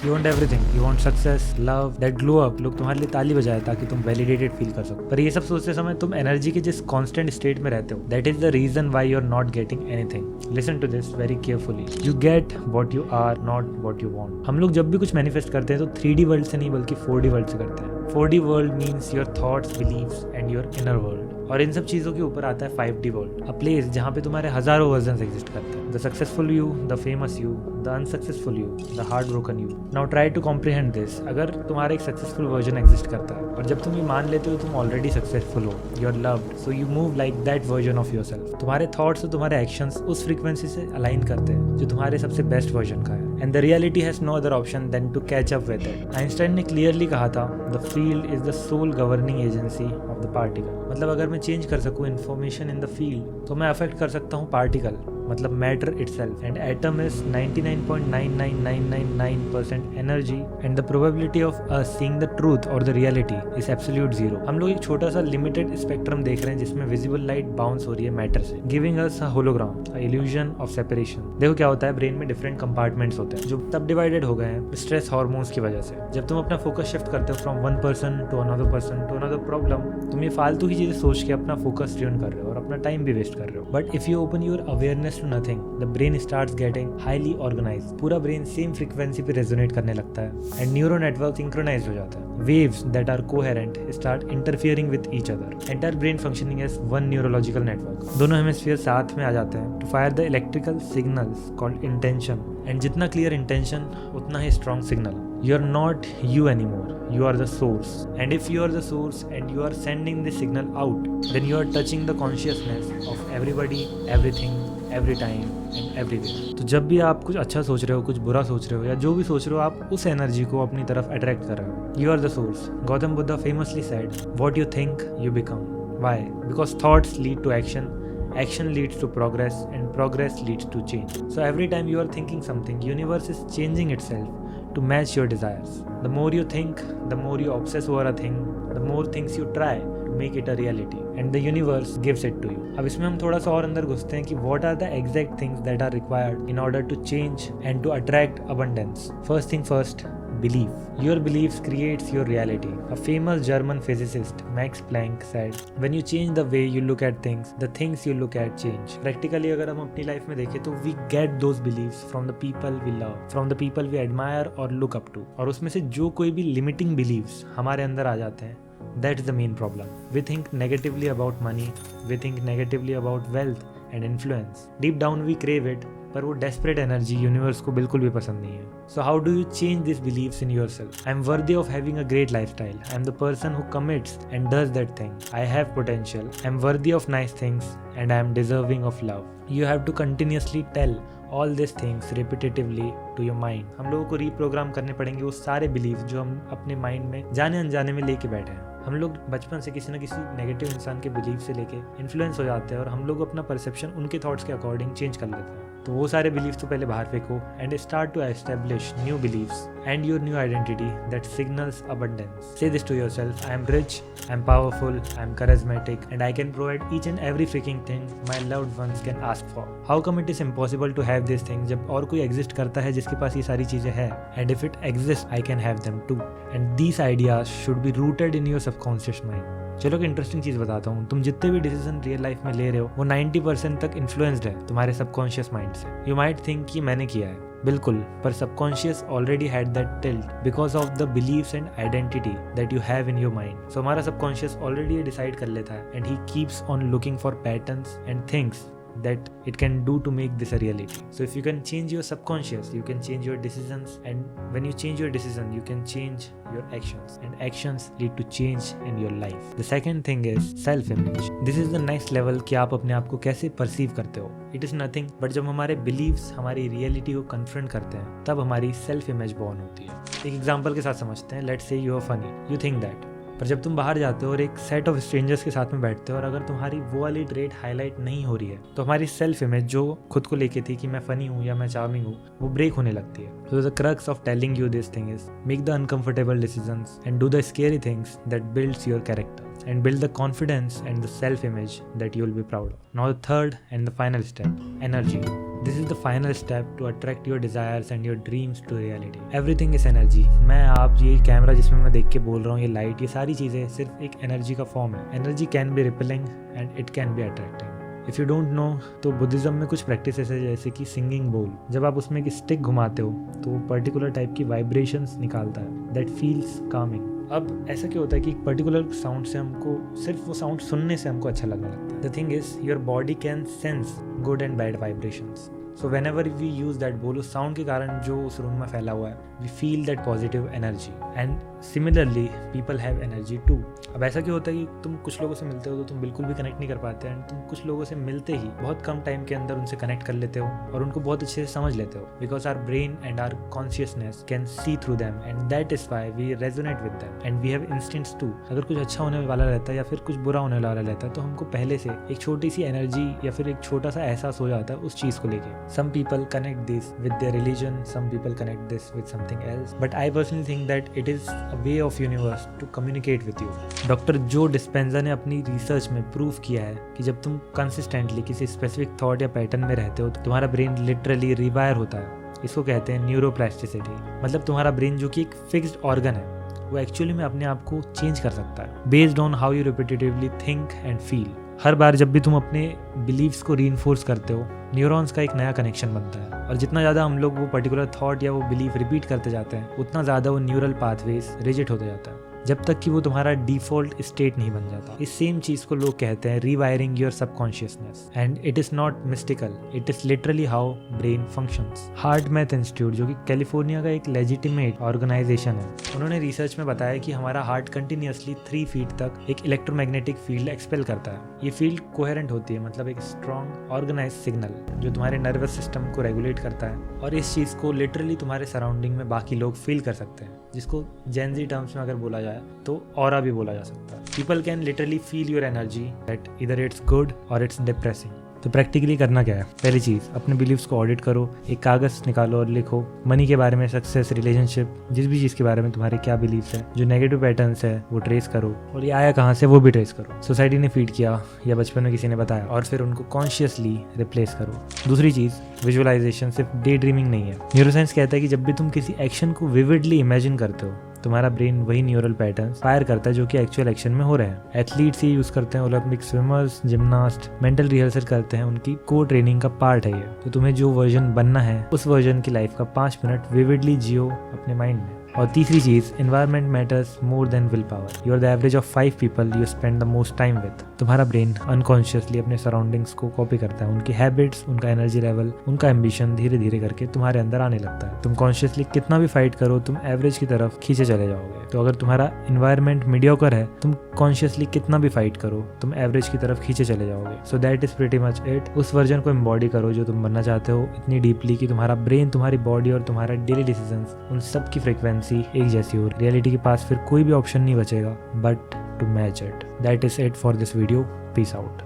You want everything, you want success, love, that glow up. लोग तुम्हारे लिए ताली बजाए ताकि तुम वैलिडेटेड फील कर सको। पर ये सब सोचते समय तुम एनर्जी के जिस कांस्टेंट स्टेट में रहते हो, that is the reason why you are not getting anything. Listen to this very carefully. You get what you are, not what you want. हम लोग जब भी कुछ मैनिफेस्ट करते हैं तो 3D वर्ल्ड से नहीं बल्कि 4D वर्ल्ड से करते हैं। 4D world means your thoughts, beliefs and your inner world. और इन सब चीज़ों के ऊपर आता है 5D वर्ल्ड, अ प्लेस जहाँ पे तुम्हारे हजारों वर्जन एग्जिस्ट करते हैं। The successful you, the famous you, the unsuccessful you, the hard broken you. Now try to comprehend this. अगर तुम्हारा एक सक्सेसफुल वर्जन एग्जिस्ट करता है और जब तुम ये मान लेते हो तुम ऑलरेडी सक्सेसफुल हो, you are loved, so you move like that version of yourself. तुम्हारे थॉट्स और तुम्हारे एक्शंस उस फ्रीक्वेंसी से अलाइन करते हैं जो तुम्हारे सबसे बेस्ट वर्जन का है। And the reality has no other option than to catch up with it. Einstein ने क्लियरली कहा था, the field is the sole governing agency of the particle. मतलब अगर मैं चेंज कर सकूं इन्फॉर्मेशन इन द फील्ड तो मैं अफेक्ट कर सकता हूं पार्टिकल, मतलब matter itself. And atom is 99.9999% energy and the probability of us seeing the truth और the reality is absolute zero. हम लोग एक छोटा सा लिमिटेड स्पेक्ट्रम देख रहे हैं जिसमें विजिबल लाइट बाउंस हो रही है मैटर से, giving us a hologram, a illusion of separation. देखो क्या होता है, ब्रेन में डिफरेंट कंपार्टमेंट्स होते हैं जो तब डिवाइडेड हो गए हैं स्ट्रेस हार्मोन्स की वजह से। जब तुम अपना फोकस शिफ्ट करते हो from one person to another person to another problem, तुम ये फालतू की चीजें सोच के अपना फोकस ट्यून कर रहे हो और अपना टाइम भी वेस्ट कर रहे हो। But if you open your awareness to nothing, the brain starts getting highly organised. पूरा ब्रेन सेम फ्रीक्वेंसी पे रेजोनेट करने लगता है एंड न्यूरो नेटवर्क सिंक्रोनाइज्ड हो जाता है। Waves that are coherent start interfering with each other. Entire brain functioning as one neurological network. दोनों hemisphere साथ में आ जाते हैं to fire the electrical signals called intention. And जितना क्लियर इंटेंशन उतना ही strong signal. You are not you anymore, you are the source. And if you are the source and you are sending the signal out, then you are touching the consciousness of everybody, everything, every time and everywhere. तो जब भी आप कुछ अच्छा सोच रहे हो, कुछ बुरा सोच रहे हो या जो भी सोच रहे हो, आप उस एनर्जी को अपनी तरफ अट्रैक्ट कर रहे हो। You are the source. Gautam Buddha famously said, what you think, you become. Why? Because thoughts lead to action. Action leads to progress and progress leads to change. So every time you are thinking something, universe is changing itself to match your desires. The more you think, the more you obsess over a thing, the more things you try to make it a reality, and the universe gives it to you. अब इसमें हम थोड़ा सा और अंदर घुसते हैं कि what are the exact things that are required in order to change and to attract abundance. First thing first, belief. Your beliefs creates your reality. A famous German physicist, Max Planck, said, when you change the way you look at things you look at change. Practically अगर हम अपनी life में देखें तो we get those beliefs from the people we love, from the people we admire or look up to. और उसमें से जो कोई भी limiting beliefs हमारे अंदर आ जाते हैं, that's the main problem. We think negatively about money, we think negatively about wealth and influence. Deep down we crave it, पर वो डेस्परेट एनर्जी यूनिवर्स को बिल्कुल भी पसंद नहीं है। So how do you change this beliefs in yourself? I am worthy of having a great lifestyle. I am the person who commits and does that thing. I have potential. I am worthy of nice things and I am deserving of love. You have to continuously tell all this things repetitively to your mind. हम लोगों को reprogram करने पड़ेंगे वो सारे believe जो हम अपने माइंड में जाने अनजाने में लेके बैठे हैं। हम लोग बचपन से किसी न किसी नेगेटिव इंसान के बिलीव से लेके इन्फ्लुएंस हो जाते हैं और हम लोग अपना परसेप्शन उनके थॉट्स के अकॉर्डिंग चेंज कर लेते हैं। तो वो सारे बिलीव्स तो पहले बाहर फेंको and start to establish new beliefs and your new identity that signals abundance. Say this to yourself, I am rich, I am powerful, I am charismatic and I can provide each and every freaking thing my loved ones can ask for. How come it is impossible to have these things जब और कोई exist करता है जिसके पास ये सारी चीजें हैं? And if it exists, I can have them too. And these ideas should be rooted in your subconscious mind. चलो एक इंटरेस्टिंग चीज बताता हूँ। तुम जितने भी डिसीजन रियल लाइफ में ले रहे हो वो 90% तक इन्फ्लुएंस्ड है तुम्हारे सबकॉन्शियस माइंड से। यू माइट थिंक कि मैंने किया है, बिल्कुल, पर subconscious already had that tilt because of the beliefs and identity that you have in your mind. So हमारा सबकॉन्शियस ऑलरेडी ये डिसाइड कर लेता है and he keeps on looking for patterns and things that it can do to make this a reality. So if you can change your subconscious, you can change your decisions, and when you change your decision, you can change your actions, and actions lead to change in your life. The second thing is self-image. This is the next level कि आप अपने आप को कैसे perceive करते हो. It is nothing but जब हमारे beliefs हमारी reality को confront करते हैं तब हमारी self-image born होती है। एक example के साथ समझते हैं. Let's say you are funny. You think that. पर जब तुम बाहर जाते हो और एक सेट ऑफ स्ट्रेंजर्स के साथ में बैठते हो और अगर तुम्हारी वो वाली ट्रेट हाईलाइट नहीं हो रही है तो हमारी सेल्फ इमेज जो खुद को लेके थी कि मैं फनी हूँ या मैं चार्मिंग हूँ वो ब्रेक होने लगती है। So the crux of telling you this thing is make the uncomfortable decisions and do the scary things that builds your character and build the confidence and the self-image that you will be proud of. Now the third and the final step, energy. This is the final step to attract your desires and your dreams to reality. Everything is energy. मैं, आप, ये camera जिसमें मैं देख के बोल रहा हूँ, ये लाइट, ये सारी चीज़ें सिर्फ एक एनर्जी का फॉर्म है। Energy can be repelling and it can be attracting. If you don't know, तो बुद्धिज़्म में कुछ प्रैक्टिस है जैसे कि सिंगिंग बोल। जब आप उसमें एक स्टिक घुमाते हो तो वो पर्टिकुलर टाइप की वाइब्रेशंस निकालता है दैट फील्स कामिंग। अब ऐसा क्या होता है कि एक पर्टिकुलर साउंड से हमको, सिर्फ वो साउंड सुनने से हमको अच्छा लगने लगता है। The thing is your body can sense good and bad vibrations. So whenever we use that बोल, उस साउंड के कारण जो उस रूम में फैला हुआ है, we feel that positive energy and similarly people have energy too. अब ऐसा क्यों होता है कि तुम कुछ लोगों से मिलते हो तो तुम बिल्कुल भी कनेक्ट नहीं कर पाते एंड तुम कुछ लोगों से मिलते ही बहुत कम टाइम के अंदर उनसे कनेक्ट कर लेते हो और उनको बहुत अच्छे से समझ लेते हो, because our brain and our consciousness can see through them and that is why we resonate with them and we have instincts too. अगर कुछ अच्छा होने वाला रहता है या फिर कुछ बुरा होने वाला रहता है तो हमको पहले से एक छोटी सी एनर्जी या फिर एक छोटा सा एहसास हो जाता है उस चीज़ को लेके। Some people connect this with their religion, some people connect this with something else, but I personally think that it is a way of universe to communicate with you. Doctor Joe Dispenza ने अपनी research में prove किया है कि जब तुम consistently किसी specific thought या पैटर्न में रहते हो तो तुम्हारा ब्रेन लिटरली रिवायर होता है। इसको कहते हैं न्यूरोप्लास्टिसिटी। मतलब तुम्हारा ब्रेन जो कि एक फिक्स्ड ऑर्गन है वो एक्चुअली में अपने आप को चेंज कर सकता है based on how you repetitively think and feel. हर बार जब भी तुम अपने बिलीव्स को रीइंफोर्स करते हो, न्यूरॉन्स का एक नया कनेक्शन बनता है और जितना ज़्यादा हम लोग वो पर्टिकुलर थॉट या वो बिलीफ रिपीट करते जाते हैं उतना ज़्यादा वो न्यूरल पाथवेज रिजिड होता जाता है जब तक कि वो तुम्हारा डिफॉल्ट स्टेट नहीं बन जाता। इस सेम चीज़ को लोग कहते हैं rewiring your subconsciousness and it is not mystical, it is literally how brain functions. Heart math institute, जो कि कैलिफोर्निया का एक लेजिटिमेट ऑर्गेनाइजेशन है, उन्होंने रिसर्च में बताया कि हमारा हार्ट कंटिन्यूसली 3 फीट तक एक इलेक्ट्रोमैग्नेटिक फील्ड एक्सपेल करता है। ये फील्ड कोहेरेंट होती है, मतलब एक स्ट्रॉन्ग ऑर्गेनाइज सिग्नल जो तुम्हारे नर्वस सिस्टम को रेगुलेट करता है और इस चीज़ को लिटरली तुम्हारे सराउंडिंग में बाकी लोग फील कर सकते हैं, जिसको जेनजी टर्म्स में अगर बोला जाए तो ऑरा भी बोला जा सकता है। People can literally feel your energy that इधर इट्स गुड और इट्स डिप्रेसिंग। तो प्रैक्टिकली करना क्या है? पहली चीज़, अपने बिलीव्स को ऑडिट करो, एक कागज़ निकालो और लिखो मनी के बारे में, सक्सेस, रिलेशनशिप, जिस भी चीज़ के बारे में तुम्हारे क्या बिलीव्स है। जो नेगेटिव पैटर्न्स है वो ट्रेस करो और ये आया कहाँ से वो भी ट्रेस करो। सोसाइटी ने फीड किया या बचपन में किसी ने बताया और फिर उनको कॉन्शियसली रिप्लेस करो। दूसरी चीज़, विजुअलाइजेशन सिर्फ डे ड्रीमिंग नहीं है। न्यूरोसाइंस कहता है कि जब भी तुम किसी एक्शन को विविडली इमेजिन करते हो तुम्हारा ब्रेन वही न्यूरल पैटर्न फायर करता है जो कि एक्चुअल एक्शन में हो रहे हैं। एथलीट्स ये यूज करते हैं, Olympic swimmers, gymnast mental rehearsal करते हैं, उनकी को ट्रेनिंग का पार्ट है ये। तो तुम्हें जो वर्जन बनना है उस वर्जन की लाइफ का 5 मिनट विविडली जियो अपने माइंड में। और तीसरी चीज, environment matters more than will power. You are the average of 5 people you spend the most time with. तुम्हारा ब्रेन अनकॉन्शियसली अपने सराउंडिंग्स को कॉपी करता है, उनकी हैबिट्स, उनका एनर्जी लेवल, उनका एम्बिशन धीरे धीरे करके तुम्हारे अंदर आने लगता है। तुम कॉन्शियसली कितना भी फाइट करो, तुम एवरेज की तरफ खींचे चले जाओगे। तो अगर तुम्हारा एनवायरनमेंट मीडियोकर है, तुम कॉन्शियसली कितना भी फाइट करो, तुम एवरेज की तरफ खींचे चले जाओगे। So that is pretty much it. उस वर्जन को एम्बॉडी करो जो तुम बनना चाहते हो इतनी डीपली कि तुम्हारा ब्रेन, तुम्हारी बॉडी और तुम्हारा डेली डिसीजंस, उन सब की फ्रिक्वेंसी एक जैसी हो। रियलिटी के पास फिर कोई भी ऑप्शन नहीं बचेगा but to match it. That is it for this video. Peace out.